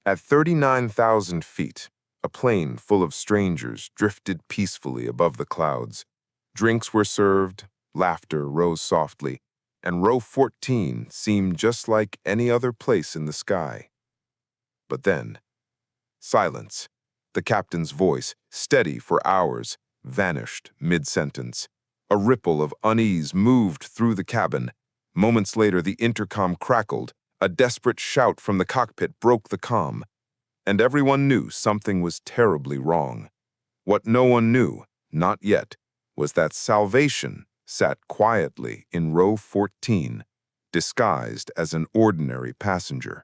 At 39,000 feet, a plane full of strangers drifted peacefully above the clouds. Drinks were served, laughter rose softly, and row 14 seemed just like any other place in the sky. But then, silence. The captain's voice, steady for hours, vanished mid-sentence. A ripple of unease moved through the cabin. Moments later, the intercom crackled. A desperate shout from the cockpit broke the calm. And everyone knew something was terribly wrong. What no one knew, not yet, was that salvation sat quietly in row 14, disguised as an ordinary passenger.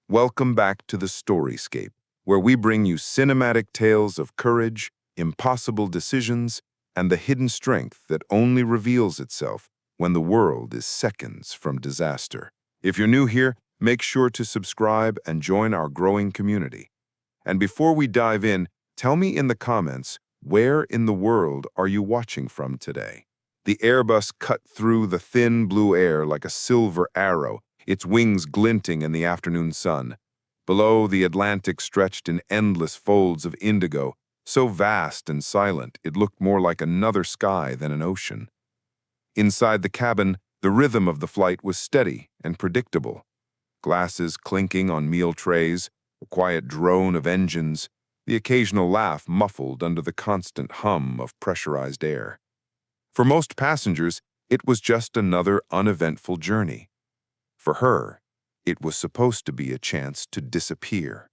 Welcome back to the Storyscape, where we bring you cinematic tales of courage, impossible decisions, and the hidden strength that only reveals itself when the world is seconds from disaster. If you're new here, make sure to subscribe and join our growing community. And before we dive in, tell me in the comments, where in the world are you watching from today? The Airbus cut through the thin blue air like a silver arrow, its wings glinting in the afternoon sun. Below, the Atlantic stretched in endless folds of indigo, so vast and silent it looked more like another sky than an ocean. Inside the cabin, the rhythm of the flight was steady and predictable. Glasses clinking on meal trays, a quiet drone of engines, the occasional laugh muffled under the constant hum of pressurized air. For most passengers, it was just another uneventful journey. For her, it was supposed to be a chance to disappear.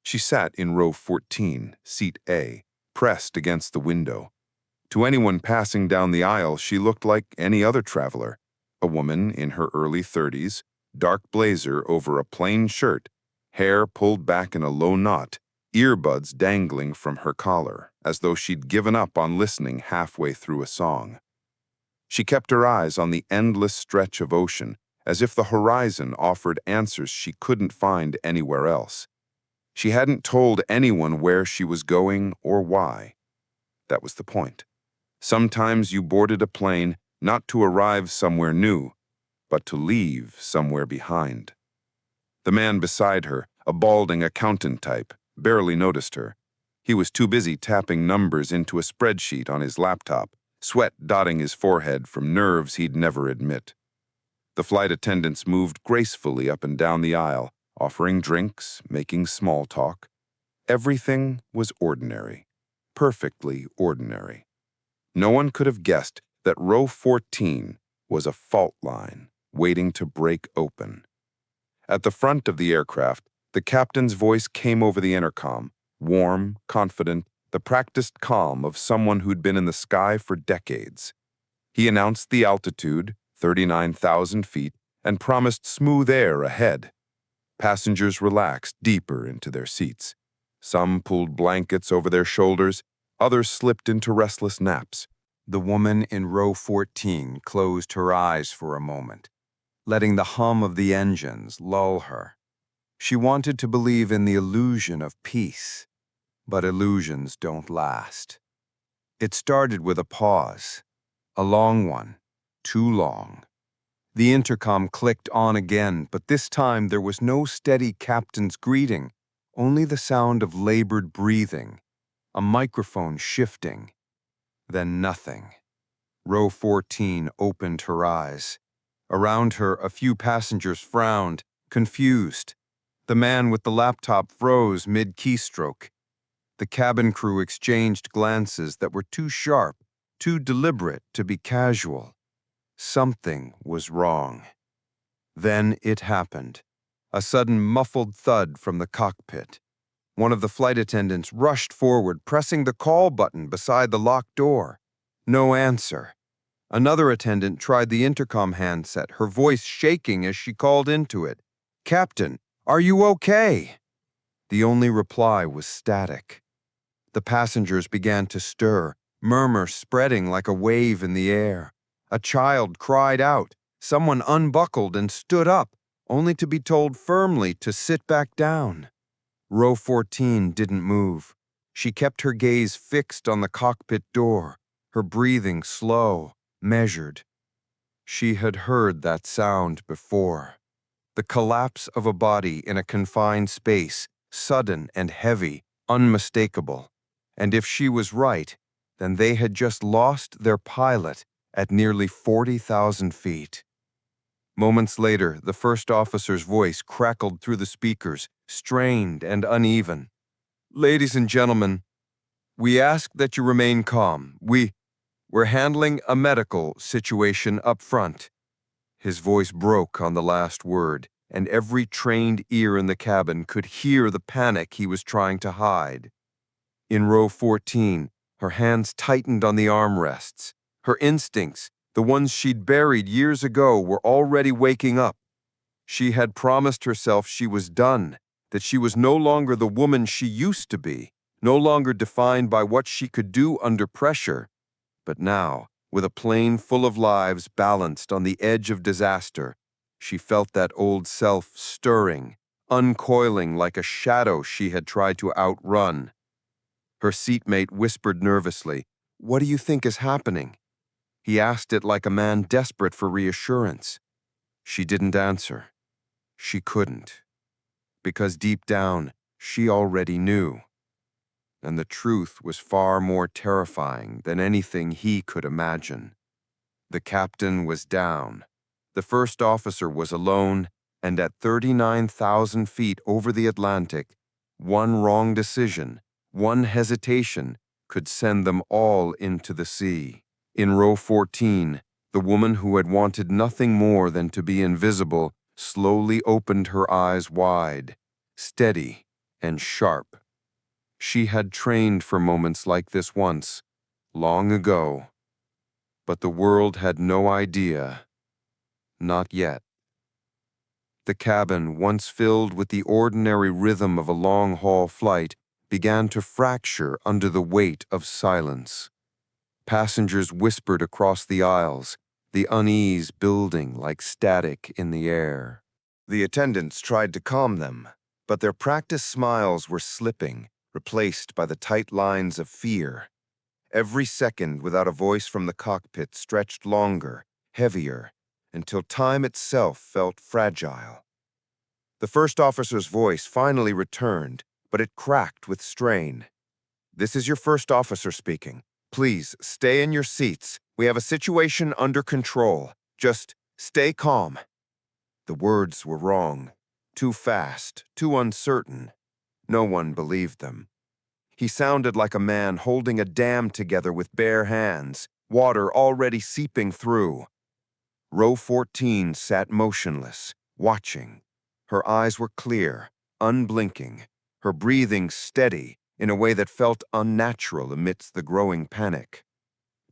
She sat in row 14, seat A, pressed against the window. To anyone passing down the aisle, she looked like any other traveler, a woman in her early 30s, dark blazer over a plain shirt, hair pulled back in a low knot, earbuds dangling from her collar, as though she'd given up on listening halfway through a song. She kept her eyes on the endless stretch of ocean, as if the horizon offered answers she couldn't find anywhere else. She hadn't told anyone where she was going or why. That was the point. Sometimes you boarded a plane not to arrive somewhere new, but to leave somewhere behind. The man beside her, a balding accountant type, barely noticed her. He was too busy tapping numbers into a spreadsheet on his laptop, sweat dotting his forehead from nerves he'd never admit. The flight attendants moved gracefully up and down the aisle, offering drinks, making small talk. Everything was ordinary, perfectly ordinary. No one could have guessed that row 14 was a fault line waiting to break open. At the front of the aircraft, the captain's voice came over the intercom, warm, confident, the practiced calm of someone who'd been in the sky for decades. He announced the altitude, 39,000 feet, and promised smooth air ahead. Passengers relaxed deeper into their seats. Some pulled blankets over their shoulders, others slipped into restless naps. The woman in row 14 closed her eyes for a moment, letting the hum of the engines lull her. She wanted to believe in the illusion of peace, but illusions don't last. It started with a pause, a long one, too long. The intercom clicked on again, but this time there was no steady captain's greeting, only the sound of labored breathing, a microphone shifting. Then nothing. Row 14 opened her eyes. Around her, a few passengers frowned, confused. The man with the laptop froze mid-keystroke. The cabin crew exchanged glances that were too sharp, too deliberate to be casual. Something was wrong. Then it happened. A sudden muffled thud from the cockpit. One of the flight attendants rushed forward, pressing the call button beside the locked door. No answer. Another attendant tried the intercom handset, her voice shaking as she called into it. "Captain, are you okay?" The only reply was static. The passengers began to stir, murmur spreading like a wave in the air. A child cried out. Someone unbuckled and stood up, only to be told firmly to sit back down. Row 14 didn't move. She kept her gaze fixed on the cockpit door, her breathing slow, measured. She had heard that sound before. The collapse of a body in a confined space, sudden and heavy, unmistakable. And if she was right, then they had just lost their pilot at nearly 40,000 feet. Moments later, the first officer's voice crackled through the speakers, strained and uneven. "Ladies and gentlemen, we ask that you remain calm. We're handling a medical situation up front." His voice broke on the last word, and every trained ear in the cabin could hear the panic he was trying to hide. In row 14, her hands tightened on the armrests. Her instincts, the ones she'd buried years ago, were already waking up. She had promised herself she was done, that she was no longer the woman she used to be, no longer defined by what she could do under pressure. But now, with a plane full of lives balanced on the edge of disaster, she felt that old self stirring, uncoiling like a shadow she had tried to outrun. Her seatmate whispered nervously, "What do you think is happening?" He asked it like a man desperate for reassurance. She didn't answer. She couldn't. Because deep down, she already knew. And the truth was far more terrifying than anything he could imagine. The captain was down. The first officer was alone, and at 39,000 feet over the Atlantic, one wrong decision, one hesitation, could send them all into the sea. In row 14, the woman who had wanted nothing more than to be invisible slowly opened her eyes wide, steady and sharp. She had trained for moments like this once, long ago. But the world had no idea. Not yet. The cabin, once filled with the ordinary rhythm of a long-haul flight, began to fracture under the weight of silence. Passengers whispered across the aisles, the unease building like static in the air. The attendants tried to calm them, but their practiced smiles were slipping, replaced by the tight lines of fear. Every second without a voice from the cockpit stretched longer, heavier, until time itself felt fragile. The first officer's voice finally returned, but it cracked with strain. "This is your first officer speaking. Please, stay in your seats. We have a situation under control. Just stay calm." The words were wrong. Too fast, too uncertain. No one believed them. He sounded like a man holding a dam together with bare hands, water already seeping through. Row 14 sat motionless, watching. Her eyes were clear, unblinking, her breathing steady in a way that felt unnatural amidst the growing panic.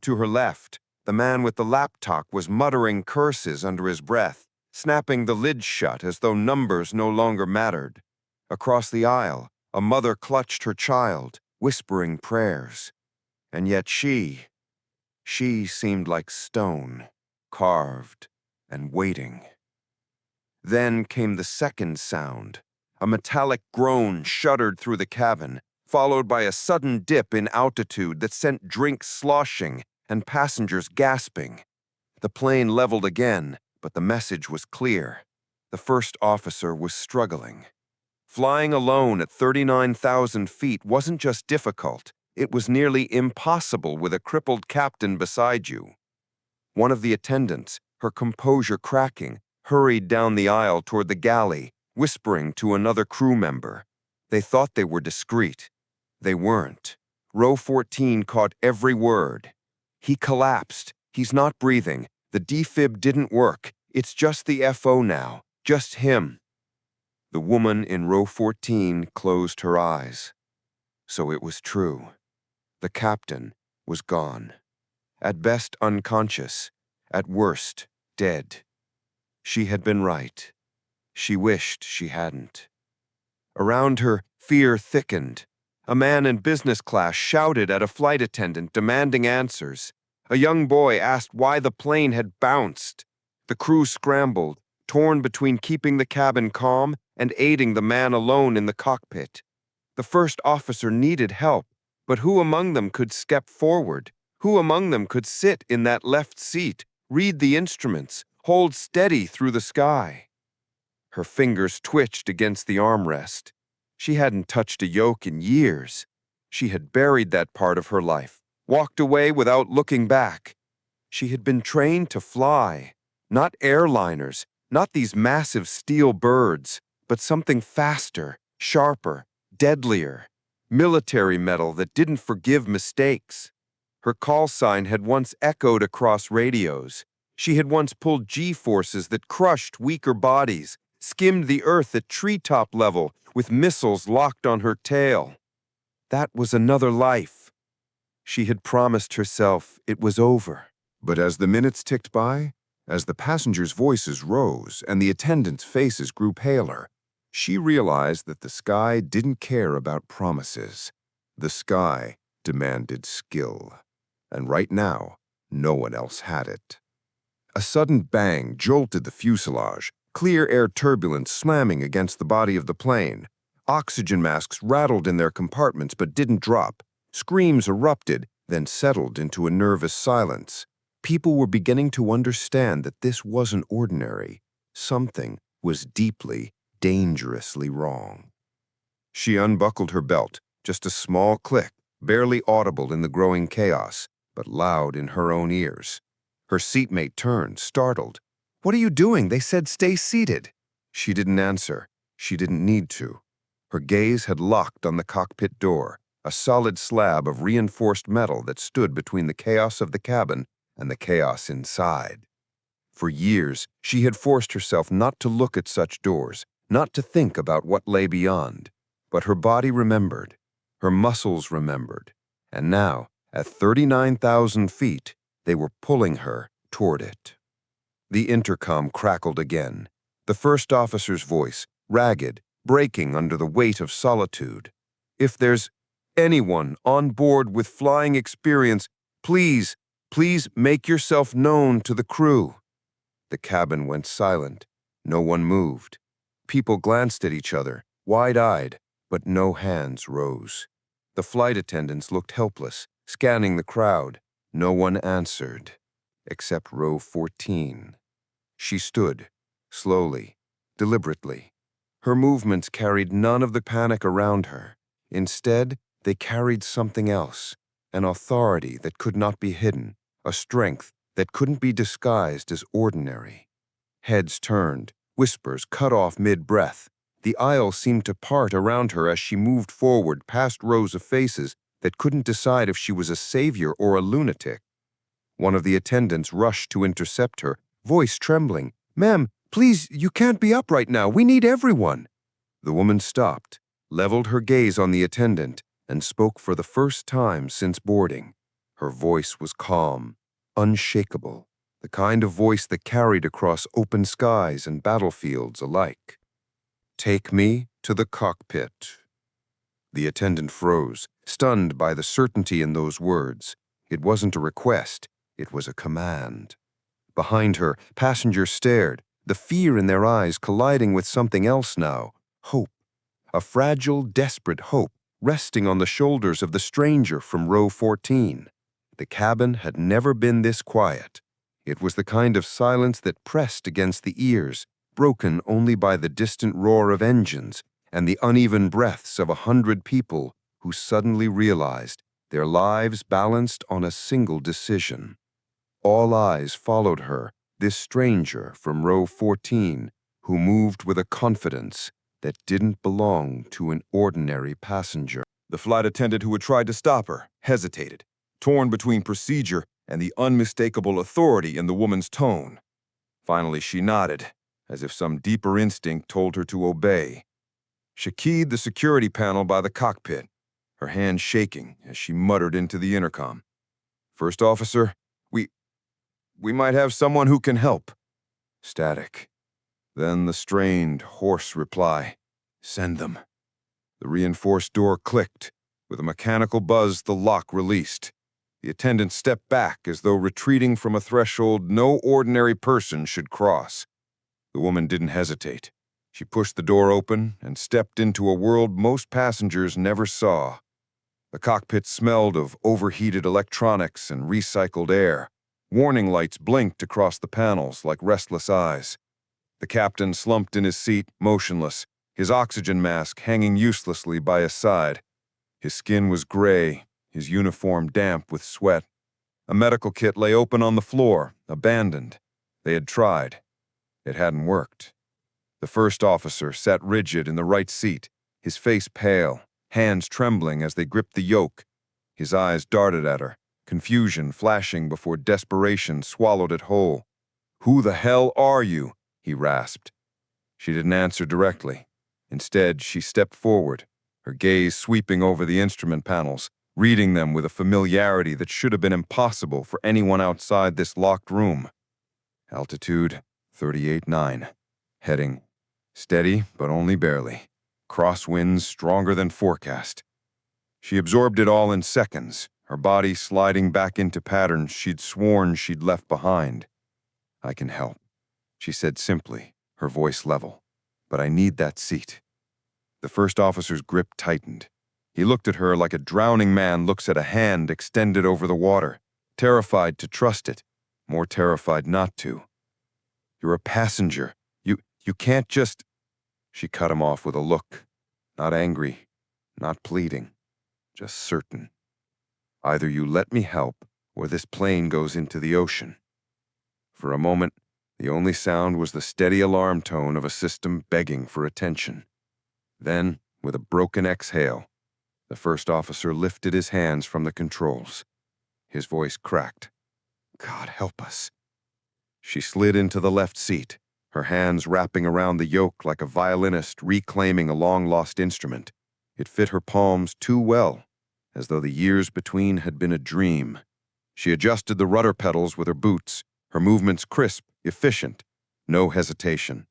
To her left, the man with the laptop was muttering curses under his breath, snapping the lid shut as though numbers no longer mattered. Across the aisle, a mother clutched her child, whispering prayers. And yet she seemed like stone, carved and waiting. Then came the second sound. A metallic groan shuddered through the cabin, followed by a sudden dip in altitude that sent drinks sloshing and passengers gasping. The plane leveled again, but the message was clear. The first officer was struggling. Flying alone at 39,000 feet wasn't just difficult, it was nearly impossible with a crippled captain beside you. One of the attendants, her composure cracking, hurried down the aisle toward the galley, whispering to another crew member. They thought they were discreet. They weren't. Row 14 caught every word. "He collapsed. He's not breathing. The defib didn't work. It's just the FO now. Just him." The woman in row 14 closed her eyes. So it was true. The captain was gone. At best unconscious, at worst dead. She had been right. She wished she hadn't. Around her, fear thickened. A man in business class shouted at a flight attendant, demanding answers. A young boy asked why the plane had bounced. The crew scrambled, torn between keeping the cabin calm and aiding the man alone in the cockpit. The first officer needed help, but who among them could step forward? Who among them could sit in that left seat, read the instruments, hold steady through the sky? Her fingers twitched against the armrest. She hadn't touched a yoke in years. She had buried that part of her life, walked away without looking back. She had been trained to fly, not airliners, not these massive steel birds, but something faster, sharper, deadlier. Military metal that didn't forgive mistakes. Her call sign had once echoed across radios. She had once pulled G-forces that crushed weaker bodies, skimmed the earth at treetop level with missiles locked on her tail. That was another life. She had promised herself it was over. But as the minutes ticked by, as the passengers' voices rose and the attendants' faces grew paler, she realized that the sky didn't care about promises. The sky demanded skill. And right now, no one else had it. A sudden bang jolted the fuselage, clear air turbulence slamming against the body of the plane. Oxygen masks rattled in their compartments but didn't drop. Screams erupted, then settled into a nervous silence. People were beginning to understand that this wasn't ordinary. Something was deeply, dangerously wrong. She unbuckled her belt, just a small click, barely audible in the growing chaos, but loud in her own ears. Her seatmate turned, startled. "What are you doing? They said stay seated." She didn't answer. She didn't need to. Her gaze had locked on the cockpit door, a solid slab of reinforced metal that stood between the chaos of the cabin and the chaos inside. For years, she had forced herself not to look at such doors, not to think about what lay beyond. But her body remembered, her muscles remembered, and now, at 39,000 feet, they were pulling her toward it. The intercom crackled again, the first officer's voice, ragged, breaking under the weight of solitude. "If there's anyone on board with flying experience, please make yourself known to the crew." The cabin went silent. No one moved. People glanced at each other, wide-eyed, but no hands rose. The flight attendants looked helpless, scanning the crowd. No one answered, except row 14. She stood, slowly, deliberately. Her movements carried none of the panic around her. Instead, they carried something else, an authority that could not be hidden, a strength that couldn't be disguised as ordinary. Heads turned, whispers cut off mid-breath. The aisle seemed to part around her as she moved forward past rows of faces that couldn't decide if she was a savior or a lunatic. One of the attendants rushed to intercept her, voice trembling. "Ma'am, please, you can't be up right now. We need everyone." The woman stopped, leveled her gaze on the attendant, and spoke for the first time since boarding. Her voice was calm, unshakable, the kind of voice that carried across open skies and battlefields alike. "Take me to the cockpit." The attendant froze, stunned by the certainty in those words. It wasn't a request, it was a command. Behind her, passengers stared, the fear in their eyes colliding with something else now, hope. A fragile, desperate hope resting on the shoulders of the stranger from row 14. The cabin had never been this quiet. It was the kind of silence that pressed against the ears, broken only by the distant roar of engines and the uneven breaths of 100 people who suddenly realized their lives balanced on a single decision. All eyes followed her, this stranger from row 14, who moved with a confidence that didn't belong to an ordinary passenger. The flight attendant who had tried to stop her hesitated, torn between procedure and the unmistakable authority in the woman's tone. Finally, she nodded, as if some deeper instinct told her to obey. She keyed the security panel by the cockpit, her hand shaking as she muttered into the intercom. "First officer, we might have someone who can help." Static. Then the strained, hoarse reply, "Send them." The reinforced door clicked. With a mechanical buzz, the lock released. The attendant stepped back as though retreating from a threshold no ordinary person should cross. The woman didn't hesitate. She pushed the door open and stepped into a world most passengers never saw. The cockpit smelled of overheated electronics and recycled air. Warning lights blinked across the panels like restless eyes. The captain slumped in his seat, motionless, his oxygen mask hanging uselessly by his side. His skin was gray, his uniform damp with sweat. A medical kit lay open on the floor, abandoned. They had tried. It hadn't worked. The first officer sat rigid in the right seat, his face pale, hands trembling as they gripped the yoke. His eyes darted at her, confusion flashing before desperation swallowed it whole. "Who the hell are you?" he rasped. She didn't answer directly. Instead, she stepped forward, her gaze sweeping over the instrument panels, reading them with a familiarity that should have been impossible for anyone outside this locked room. Altitude 38.9. Heading steady, but only barely. Crosswinds stronger than forecast. She absorbed it all in seconds, her body sliding back into patterns she'd sworn she'd left behind. "I can help," she said simply, her voice level. "But I need that seat." The first officer's grip tightened. He looked at her like a drowning man looks at a hand extended over the water, terrified to trust it, more terrified not to. "You're a passenger. You can't just—" She cut him off with a look, not angry, not pleading, just certain. "Either you let me help, or this plane goes into the ocean." For a moment, the only sound was the steady alarm tone of a system begging for attention. Then, with a broken exhale, the first officer lifted his hands from the controls. His voice cracked. "God help us." She slid into the left seat, her hands wrapping around the yoke like a violinist reclaiming a long-lost instrument. It fit her palms too well, as though the years between had been a dream. She adjusted the rudder pedals with her boots, her movements crisp, efficient, no hesitation.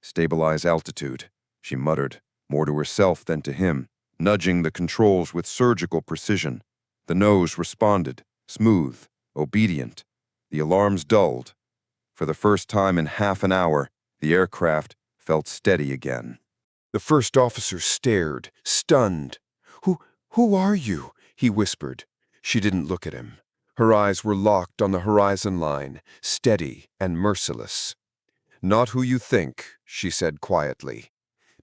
"Stabilize altitude," she muttered, more to herself than to him, nudging the controls with surgical precision. The nose responded, smooth, obedient. The alarms dulled. For the first time in half an hour, the aircraft felt steady again. The first officer stared, stunned. Who are you?" he whispered. She didn't look at him. Her eyes were locked on the horizon line, steady and merciless. "Not who you think," she said quietly.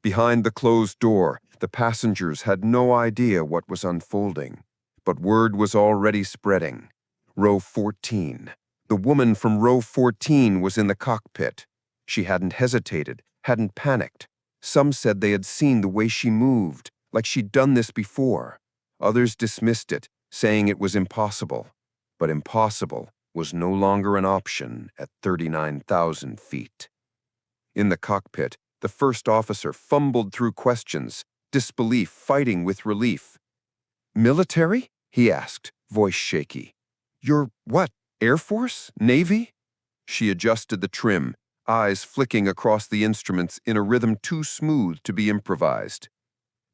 Behind the closed door, the passengers had no idea what was unfolding. But word was already spreading. Row 14. The woman from row 14 was in the cockpit. She hadn't hesitated, hadn't panicked. Some said they had seen the way she moved, like she'd done this before. Others dismissed it, saying it was impossible. But impossible was no longer an option at 39,000 feet. In the cockpit, the first officer fumbled through questions, disbelief fighting with relief. "Military?" he asked, voice shaky. "You're what, Air Force? Navy?" She adjusted the trim, eyes flicking across the instruments in a rhythm too smooth to be improvised.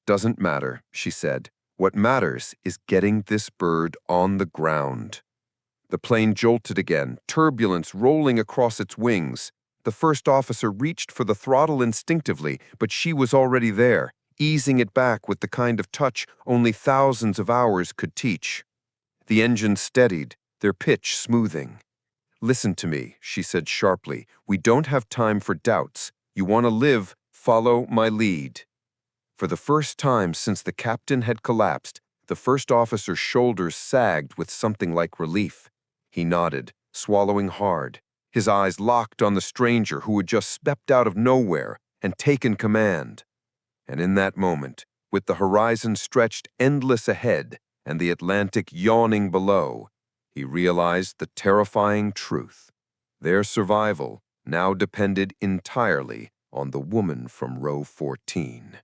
"Doesn't matter," she said. "What matters is getting this bird on the ground." The plane jolted again, turbulence rolling across its wings. The first officer reached for the throttle instinctively, but she was already there, easing it back with the kind of touch only thousands of hours could teach. The engine steadied, their pitch smoothing. "Listen to me," she said sharply. "We don't have time for doubts. You want to live, follow my lead." For the first time since the captain had collapsed, the first officer's shoulders sagged with something like relief. He nodded, swallowing hard, his eyes locked on the stranger who had just stepped out of nowhere and taken command. And in that moment, with the horizon stretched endless ahead and the Atlantic yawning below, he realized the terrifying truth. Their survival now depended entirely on the woman from row 14.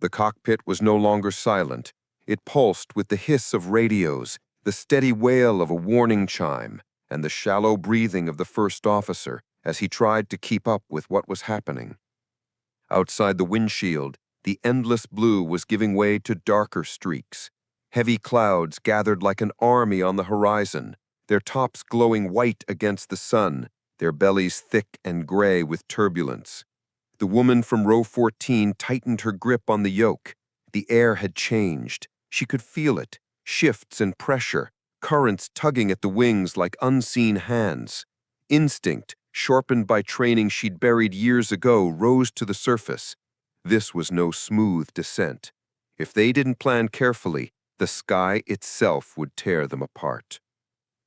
The cockpit was no longer silent. It pulsed with the hiss of radios, the steady wail of a warning chime, and the shallow breathing of the first officer as he tried to keep up with what was happening. Outside the windshield, the endless blue was giving way to darker streaks. Heavy clouds gathered like an army on the horizon, their tops glowing white against the sun, their bellies thick and gray with turbulence. The woman from row 14 tightened her grip on the yoke. The air had changed. She could feel it, shifts and pressure, currents tugging at the wings like unseen hands. Instinct, sharpened by training she'd buried years ago, rose to the surface. This was no smooth descent. If they didn't plan carefully, the sky itself would tear them apart.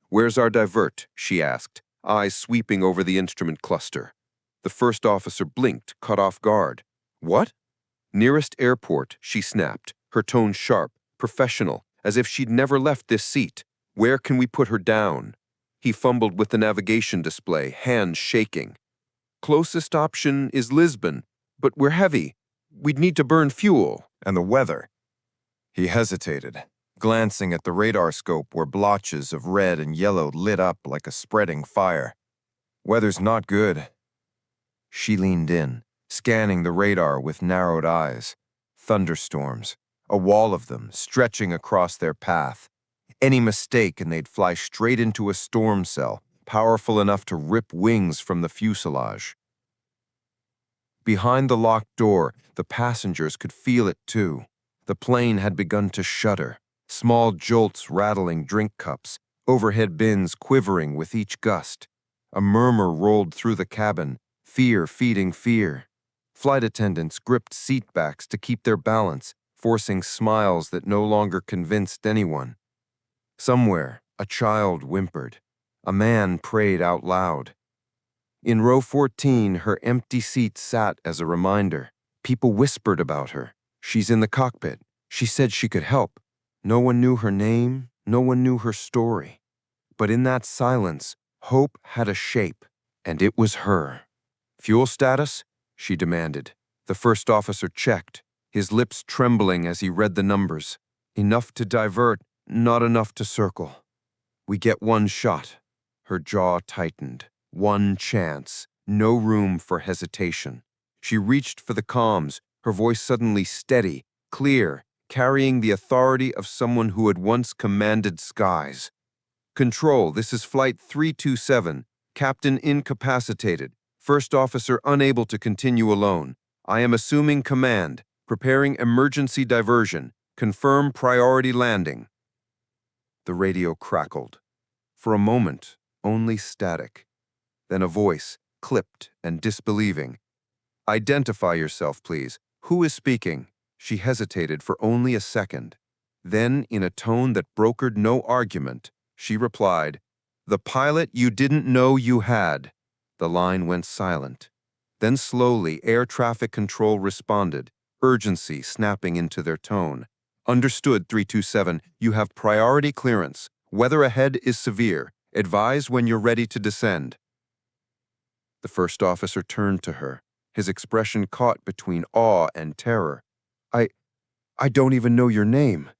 "Where's our divert?" she asked, eyes sweeping over the instrument cluster. The first officer blinked, caught off guard. "What?" "Nearest airport," she snapped, her tone sharp, professional, as if she'd never left this seat. "Where can we put her down?" He fumbled with the navigation display, hands shaking. "Closest option is Lisbon, but we're heavy. We'd need to burn fuel." And the weather. He hesitated, glancing at the radar scope where blotches of red and yellow lit up like a spreading fire. "Weather's not good." She leaned in, scanning the radar with narrowed eyes. Thunderstorms, a wall of them stretching across their path. Any mistake and they'd fly straight into a storm cell, powerful enough to rip wings from the fuselage. Behind the locked door, the passengers could feel it too. The plane had begun to shudder, small jolts rattling drink cups, overhead bins quivering with each gust. A murmur rolled through the cabin, fear feeding fear. Flight attendants gripped seatbacks to keep their balance, forcing smiles that no longer convinced anyone. Somewhere, a child whimpered. A man prayed out loud. In row 14, her empty seat sat as a reminder. People whispered about her. "She's in the cockpit. She said she could help." No one knew her name, no one knew her story. But in that silence, hope had a shape, and it was her. "Fuel status?" she demanded. The first officer checked, his lips trembling as he read the numbers. "Enough to divert, not enough to circle." "We get one shot." Her jaw tightened. One chance, no room for hesitation. She reached for the comms, her voice suddenly steady, clear, carrying the authority of someone who had once commanded skies. "Control, this is Flight 327. Captain incapacitated. First officer unable to continue alone. I am assuming command. Preparing emergency diversion. Confirm priority landing." The radio crackled. For a moment, only static. Then a voice, clipped and disbelieving. "Identify yourself, please. Who is speaking?" She hesitated for only a second. Then, in a tone that brokered no argument, she replied, "The pilot you didn't know you had." The line went silent. Then slowly, air traffic control responded, urgency snapping into their tone. "Understood, 327. You have priority clearance. Weather ahead is severe. Advise when you're ready to descend." The first officer turned to her, his expression caught between awe and terror. I don't even know your name."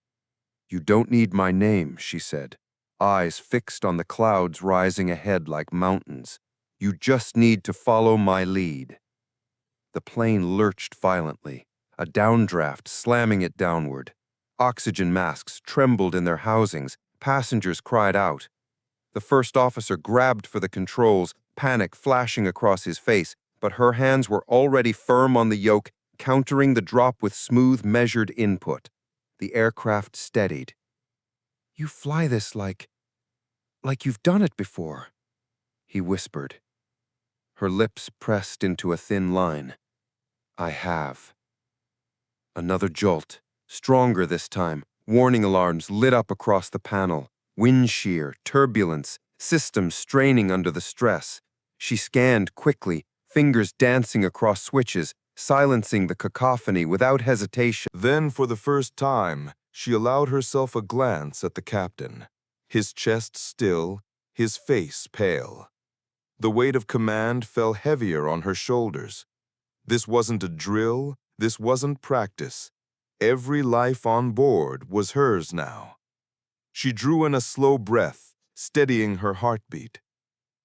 "You don't need my name," she said, eyes fixed on the clouds rising ahead like mountains. "You just need to follow my lead." The plane lurched violently, a downdraft slamming it downward. Oxygen masks trembled in their housings, passengers cried out. The first officer grabbed for the controls, panic flashing across his face, but her hands were already firm on the yoke, countering the drop with smooth, measured input. The aircraft steadied. "You fly this like you've done it before," he whispered. Her lips pressed into a thin line. "I have." Another jolt, stronger this time. Warning alarms lit up across the panel. Wind shear, turbulence, systems straining under the stress. She scanned quickly, fingers dancing across switches, silencing the cacophony without hesitation. Then, for the first time, she allowed herself a glance at the captain. His chest still, his face pale. The weight of command fell heavier on her shoulders. This wasn't a drill, this wasn't practice. Every life on board was hers now. She drew in a slow breath, steadying her heartbeat.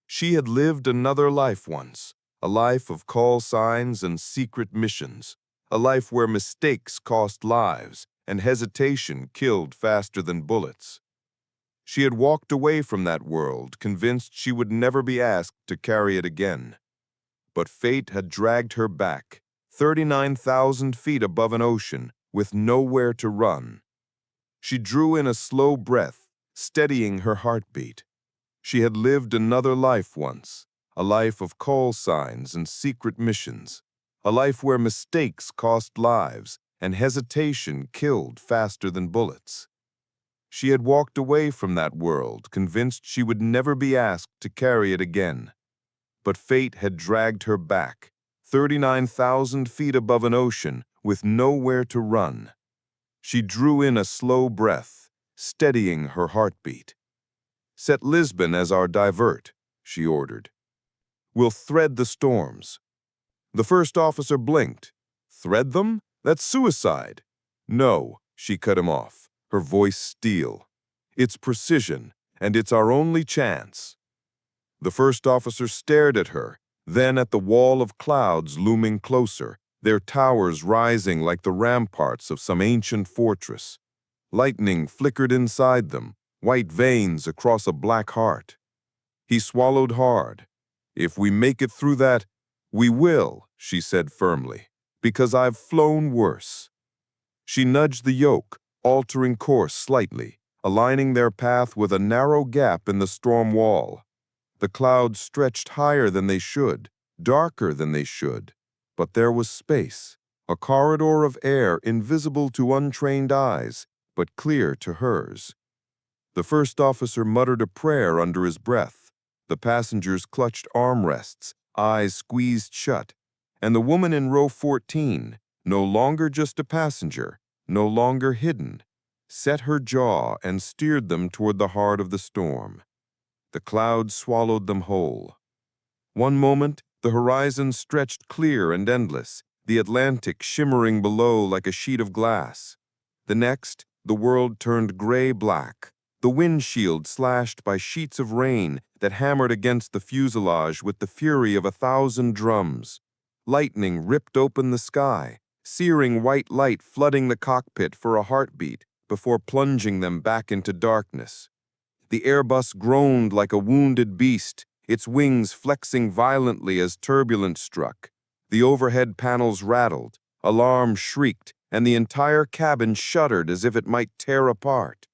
She had lived another life once, a life of call signs and secret missions, a life where mistakes cost lives and hesitation killed faster than bullets. She had walked away from that world, convinced she would never be asked to carry it again. But fate had dragged her back, 39,000 feet above an ocean, with nowhere to run. She drew in a slow breath, steadying her heartbeat. She had lived another life once, a life of call signs and secret missions, a life where mistakes cost lives and hesitation killed faster than bullets. She had walked away from that world, convinced she would never be asked to carry it again. But fate had dragged her back, 39,000 feet above an ocean, with nowhere to run. She drew in a slow breath, steadying her heartbeat. "Set Lisbon as our divert," she ordered. "We'll thread the storms." The first officer blinked. "Thread them? That's suicide." "No," she cut him off, her voice steel. "It's precision, and it's our only chance." The first officer stared at her, then at the wall of clouds looming closer, their towers rising like the ramparts of some ancient fortress. Lightning flickered inside them, white veins across a black heart. He swallowed hard. "If we make it through that, we will," she said firmly, "because I've flown worse." She nudged the yoke, altering course slightly, aligning their path with a narrow gap in the storm wall. The clouds stretched higher than they should, darker than they should, but there was space, a corridor of air invisible to untrained eyes, but clear to hers. The first officer muttered a prayer under his breath. The passengers clutched armrests, eyes squeezed shut, and the woman in row 14, no longer just a passenger, no longer hidden, set her jaw and steered them toward the heart of the storm. The clouds swallowed them whole. One moment, the horizon stretched clear and endless, the Atlantic shimmering below like a sheet of glass. The next, the world turned gray-black, the windshield slashed by sheets of rain that hammered against the fuselage with the fury of 1,000 drums. Lightning ripped open the sky, searing white light flooding the cockpit for a heartbeat before plunging them back into darkness. The Airbus groaned like a wounded beast, its wings flexing violently as turbulence struck. The overhead panels rattled, alarms shrieked, and the entire cabin shuddered as if it might tear apart.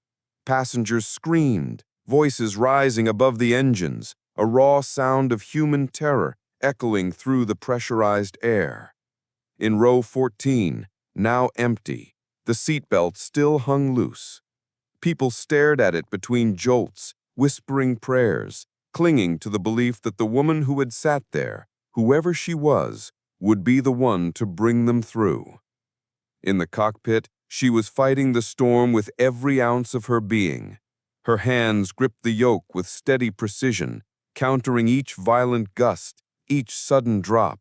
Passengers screamed, voices rising above the engines, a raw sound of human terror echoing through the pressurized air. In row 14, now empty, the seatbelt still hung loose. People stared at it between jolts, whispering prayers, clinging to the belief that the woman who had sat there, whoever she was, would be the one to bring them through. In the cockpit, she was fighting the storm with every ounce of her being. Her hands gripped the yoke with steady precision, countering each violent gust, each sudden drop.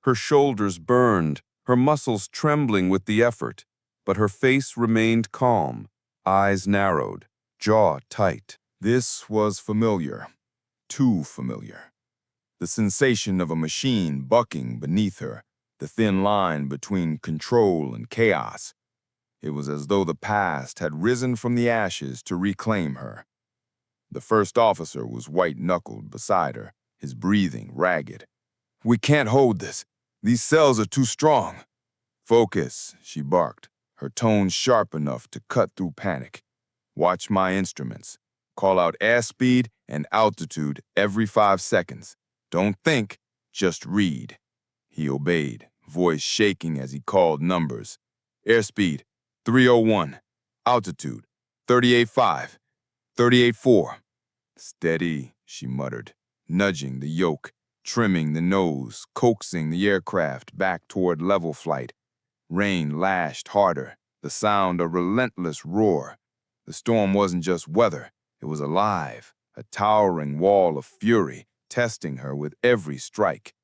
Her shoulders burned, her muscles trembling with the effort, but her face remained calm, eyes narrowed, jaw tight. This was familiar, too familiar. The sensation of a machine bucking beneath her, the thin line between control and chaos. It was as though the past had risen from the ashes to reclaim her. The first officer was white-knuckled beside her, his breathing ragged. "We can't hold this. These cells are too strong." "Focus," she barked, her tone sharp enough to cut through panic. "Watch my instruments. Call out airspeed and altitude every 5 seconds. Don't think, just read." He obeyed, voice shaking as he called numbers. "Airspeed, 301. Altitude, 38.5, 38.4. "Steady," she muttered, nudging the yoke, trimming the nose, coaxing the aircraft back toward level flight. Rain lashed harder, the sound a relentless roar. The storm wasn't just weather, it was alive, a towering wall of fury, testing her with every strike.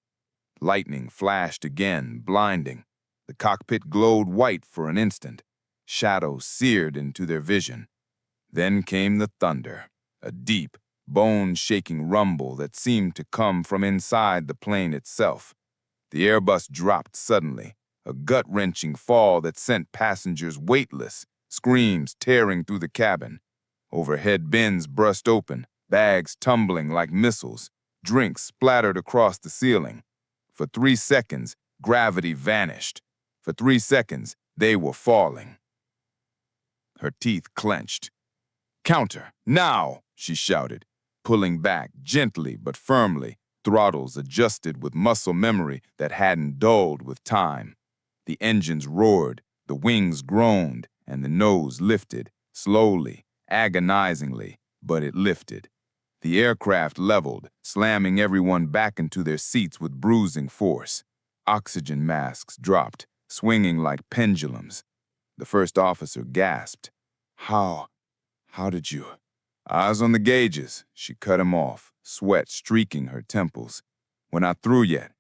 Lightning flashed again, blinding. The cockpit glowed white for an instant. Shadows seared into their vision. Then came the thunder, a deep, bone-shaking rumble that seemed to come from inside the plane itself. The Airbus dropped suddenly, a gut-wrenching fall that sent passengers weightless, screams tearing through the cabin. Overhead bins burst open, bags tumbling like missiles, drinks splattered across the ceiling. For 3 seconds, gravity vanished. For 3 seconds, they were falling. Her teeth clenched. "Counter, now!" she shouted, pulling back gently but firmly, throttles adjusted with muscle memory that hadn't dulled with time. The engines roared, the wings groaned, and the nose lifted, slowly, agonizingly, but it lifted. The aircraft leveled, slamming everyone back into their seats with bruising force. Oxygen masks dropped, swinging like pendulums. The first officer gasped. How did you? Eyes on the gauges, she cut him off, sweat streaking her temples. We're not through yet.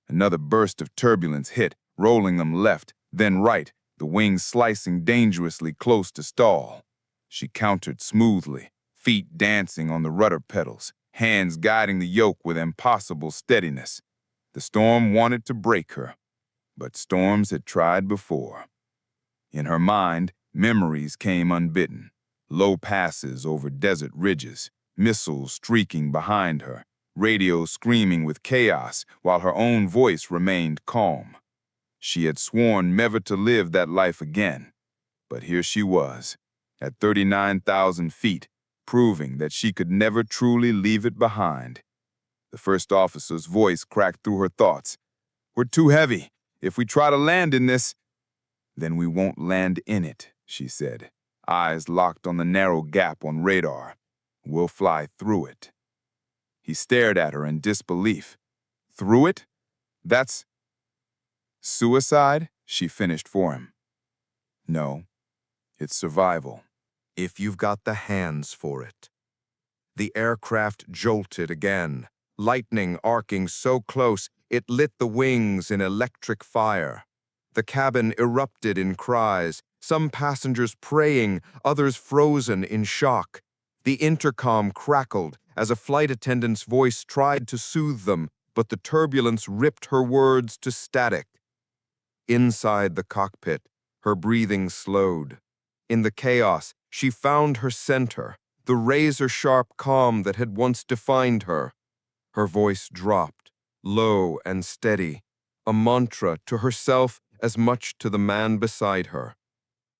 Another burst of turbulence hit, rolling them left, then right, the wings slicing dangerously close to stall. She countered smoothly, feet dancing on the rudder pedals, hands guiding the yoke with impossible steadiness. The storm wanted to break her, but storms had tried before. In her mind, memories came unbidden. Low passes over desert ridges, missiles streaking behind her, radio screaming with chaos while her own voice remained calm. She had sworn never to live that life again, but here she was, at 39,000 feet, proving that she could never truly leave it behind. The first officer's voice cracked through her thoughts. We're too heavy. If we try to land in this, then we won't land in it, she said, eyes locked on the narrow gap on radar. We'll fly through it. He stared at her in disbelief. Through it? That's suicide? She finished for him. No, it's survival. If you've got the hands for it. The aircraft jolted again, lightning arcing so close it lit the wings in electric fire. The cabin erupted in cries, some passengers praying, others frozen in shock. The intercom crackled as a flight attendant's voice tried to soothe them, but the turbulence ripped her words to static. Inside the cockpit, her breathing slowed. In the chaos, she found her center, the razor-sharp calm that had once defined her. Her voice dropped, low and steady, a mantra to herself as much to the man beside her.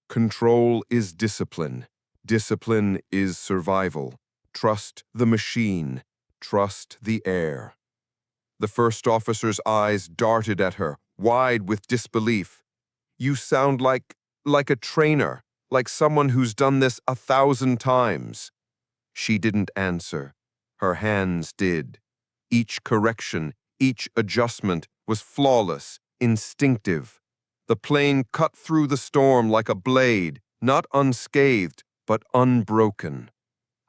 Control is discipline. Discipline is survival. Trust the machine. Trust the air. The first officer's eyes darted at her, wide with disbelief. You sound like a trainer, like someone who's done this 1,000 times. She didn't answer. Her hands did. Each correction, each adjustment was flawless, instinctive. The plane cut through the storm like a blade, not unscathed, but unbroken.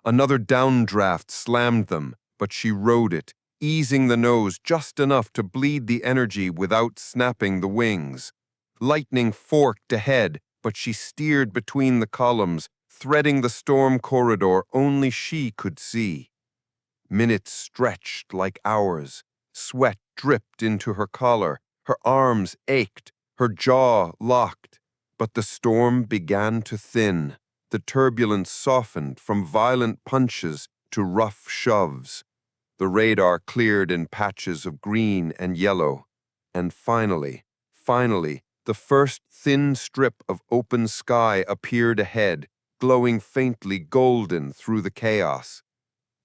Another downdraft slammed them, but she rode it, easing the nose just enough to bleed the energy without snapping the wings. Lightning forked ahead, but she steered between the columns, threading the storm corridor only she could see. Minutes stretched like hours. Sweat dripped into her collar. Her arms ached, her jaw locked. But the storm began to thin. The turbulence softened from violent punches to rough shoves. The radar cleared in patches of green and yellow. And finally, the first thin strip of open sky appeared ahead, glowing faintly golden through the chaos.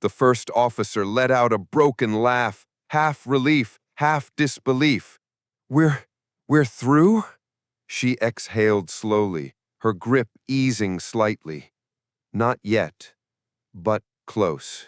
The first officer let out a broken laugh, half relief, half disbelief. We're through? She exhaled slowly, her grip easing slightly. Not yet, but close.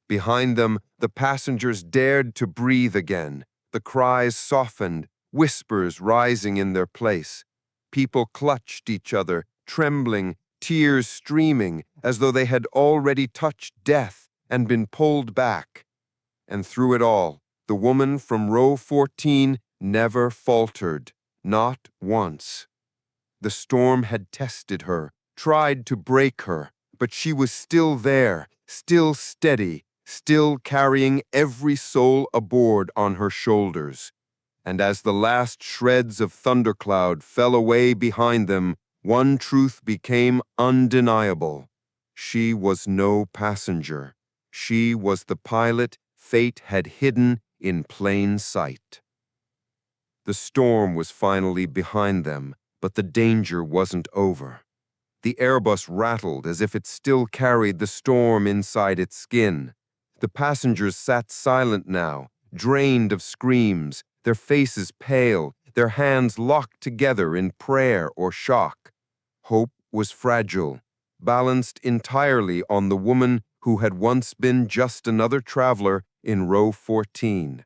Behind them, the passengers dared to breathe again. The cries softened, whispers rising in their place. People clutched each other, trembling, tears streaming, as though they had already touched death and been pulled back. And through it all, the woman from row 14 never faltered, not once. The storm had tested her, tried to break her, but she was still there, still steady, still carrying every soul aboard on her shoulders. And as the last shreds of thundercloud fell away behind them, one truth became undeniable. She was no passenger. She was the pilot fate had hidden in plain sight. The storm was finally behind them, but the danger wasn't over. The Airbus rattled as if it still carried the storm inside its skin. The passengers sat silent now, drained of screams, their faces pale, their hands locked together in prayer or shock. Hope was fragile, balanced entirely on the woman who had once been just another traveler in row 14.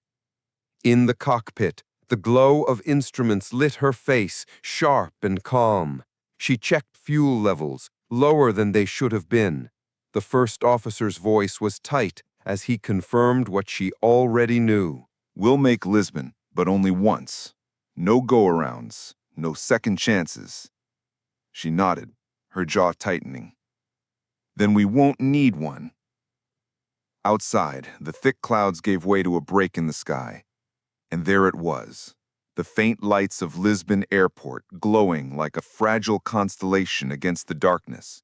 In the cockpit, the glow of instruments lit her face, sharp and calm. She checked fuel levels, lower than they should have been. The first officer's voice was tight as he confirmed what she already knew. We'll make Lisbon, but only once. No go-arounds, no second chances. She nodded, her jaw tightening. Then we won't need one. Outside, the thick clouds gave way to a break in the sky. And there it was, the faint lights of Lisbon Airport glowing like a fragile constellation against the darkness.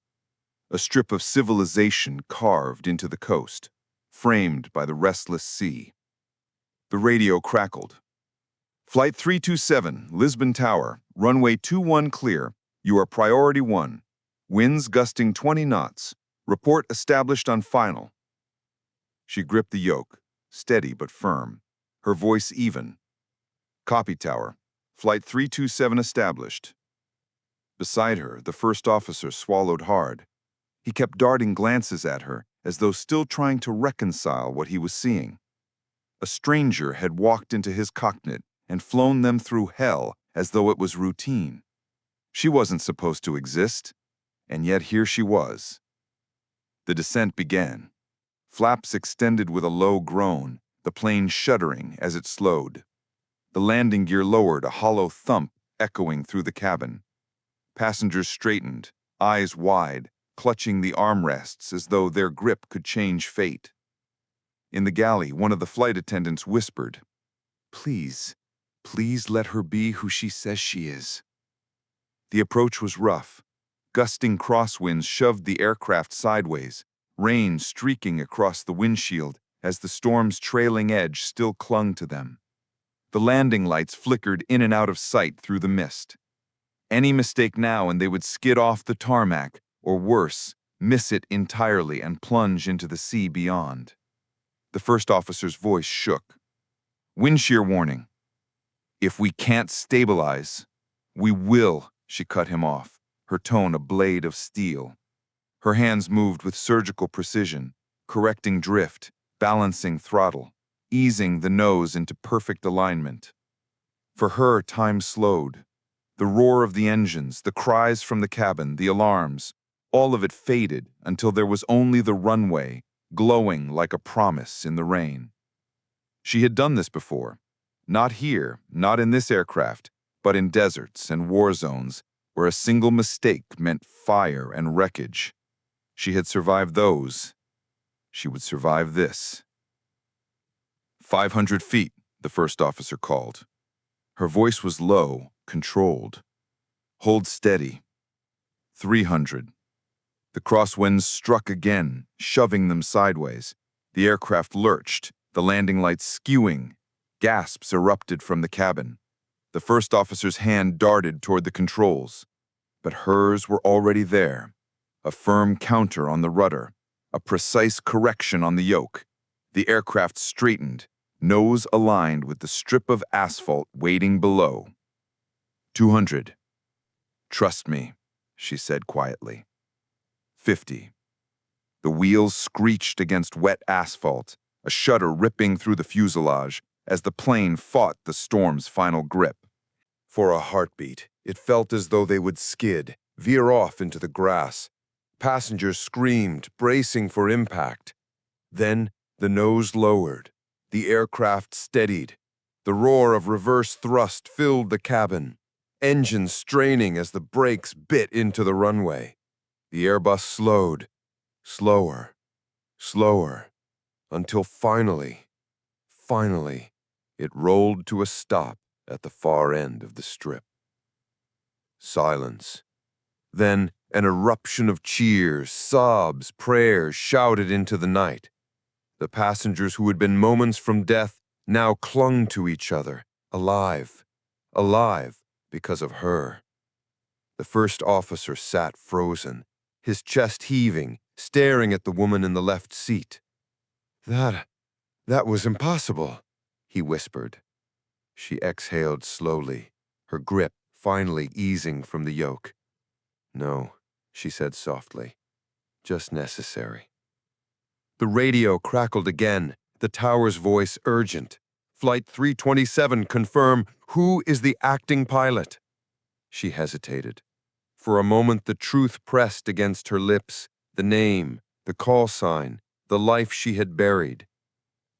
A strip of civilization carved into the coast, framed by the restless sea. The radio crackled. Flight 327, Lisbon Tower, runway 21 clear. You are priority 1. Winds gusting 20 knots. Report established on final. She gripped the yoke, steady but firm, her voice even. Copy, Tower. Flight 327 established. Beside her, the first officer swallowed hard. He kept darting glances at her, as though still trying to reconcile what he was seeing. A stranger had walked into his cockpit and flown them through hell as though it was routine. She wasn't supposed to exist, and yet here she was. The descent began. Flaps extended with a low groan, the plane shuddering as it slowed. The landing gear lowered, a hollow thump echoing through the cabin. Passengers straightened, eyes wide, clutching the armrests as though their grip could change fate. In the galley, one of the flight attendants whispered, "Please, please let her be who she says she is." The approach was rough. Gusting crosswinds shoved the aircraft sideways, rain streaking across the windshield as the storm's trailing edge still clung to them. The landing lights flickered in and out of sight through the mist. Any mistake now and they would skid off the tarmac, or worse, miss it entirely and plunge into the sea beyond. The first officer's voice shook. "Wind shear warning. If we can't stabilize, we will," she cut him off, her tone a blade of steel. Her hands moved with surgical precision, correcting drift, balancing throttle, easing the nose into perfect alignment. For her, time slowed. The roar of the engines, the cries from the cabin, the alarms, all of it faded until there was only the runway, glowing like a promise in the rain. She had done this before. Not here, not in this aircraft, but in deserts and war zones where a single mistake meant fire and wreckage. She had survived those. She would survive this. 500 feet, the first officer called. Her voice was low, controlled. Hold steady. 300. The crosswinds struck again, shoving them sideways. The aircraft lurched, the landing lights skewing. Gasps erupted from the cabin. The first officer's hand darted toward the controls, but hers were already there. A firm counter on the rudder, a precise correction on the yoke. The aircraft straightened, nose aligned with the strip of asphalt waiting below. 200. Trust me, she said quietly. 50. The wheels screeched against wet asphalt, a shudder ripping through the fuselage as the plane fought the storm's final grip. For a heartbeat, it felt as though they would skid, veer off into the grass. Passengers screamed, bracing for impact. Then the nose lowered. The aircraft steadied. The roar of reverse thrust filled the cabin, engines straining as the brakes bit into the runway. The Airbus slowed, slower, slower, until finally, it rolled to a stop at the far end of the strip. Silence. Then an eruption of cheers, sobs, prayers shouted into the night. The passengers who had been moments from death now clung to each other, alive, alive because of her. The first officer sat frozen, his chest heaving, staring at the woman in the left seat. That was impossible, he whispered. She exhaled slowly, her grip finally easing from the yoke. No, she said softly, just necessary. The radio crackled again, the tower's voice urgent. Flight 327, confirm, who is the acting pilot? She hesitated. For a moment the truth pressed against her lips, the name, the call sign, the life she had buried.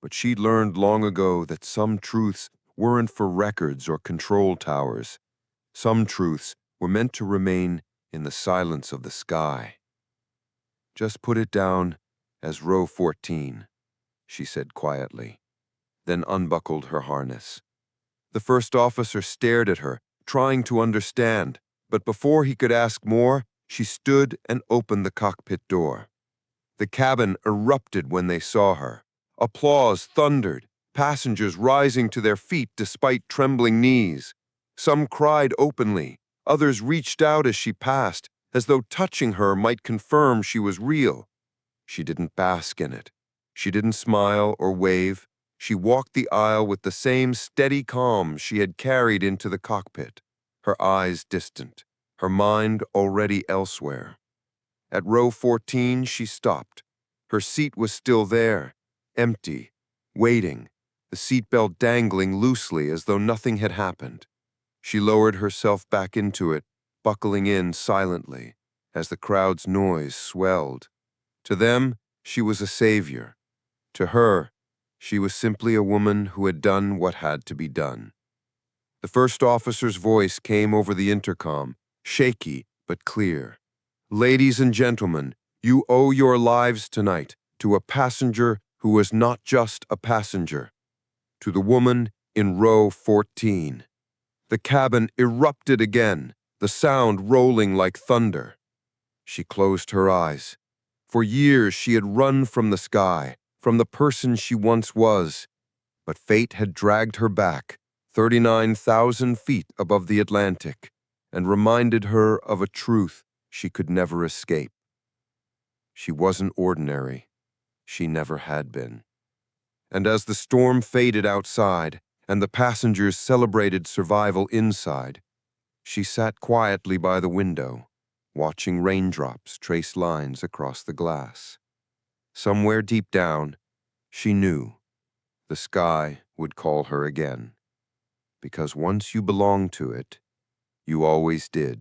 But she'd learned long ago that some truths weren't for records or control towers. Some truths were meant to remain in the silence of the sky. Just put it down as row 14, she said quietly, then unbuckled her harness. The first officer stared at her, trying to understand, but before he could ask more, she stood and opened the cockpit door. The cabin erupted when they saw her. Applause thundered, passengers rising to their feet despite trembling knees. Some cried openly, others reached out as she passed, as though touching her might confirm she was real. She didn't bask in it. She didn't smile or wave. She walked the aisle with the same steady calm she had carried into the cockpit, her eyes distant, her mind already elsewhere. At row 14, she stopped. Her seat was still there, empty, waiting, the seatbelt dangling loosely as though nothing had happened. She lowered herself back into it, buckling in silently, as the crowd's noise swelled. To them, she was a savior. To her, she was simply a woman who had done what had to be done. The first officer's voice came over the intercom, shaky but clear. Ladies and gentlemen, you owe your lives tonight to a passenger who was not just a passenger. To the woman in row 14. The cabin erupted again, the sound rolling like thunder. She closed her eyes. For years she had run from the sky, from the person she once was. But fate had dragged her back, 39,000 feet above the Atlantic, and reminded her of a truth she could never escape. She wasn't ordinary. She never had been. And as the storm faded outside, and the passengers celebrated survival inside, she sat quietly by the window, watching raindrops trace lines across the glass. Somewhere deep down, she knew the sky would call her again, because once you belonged to it, you always did.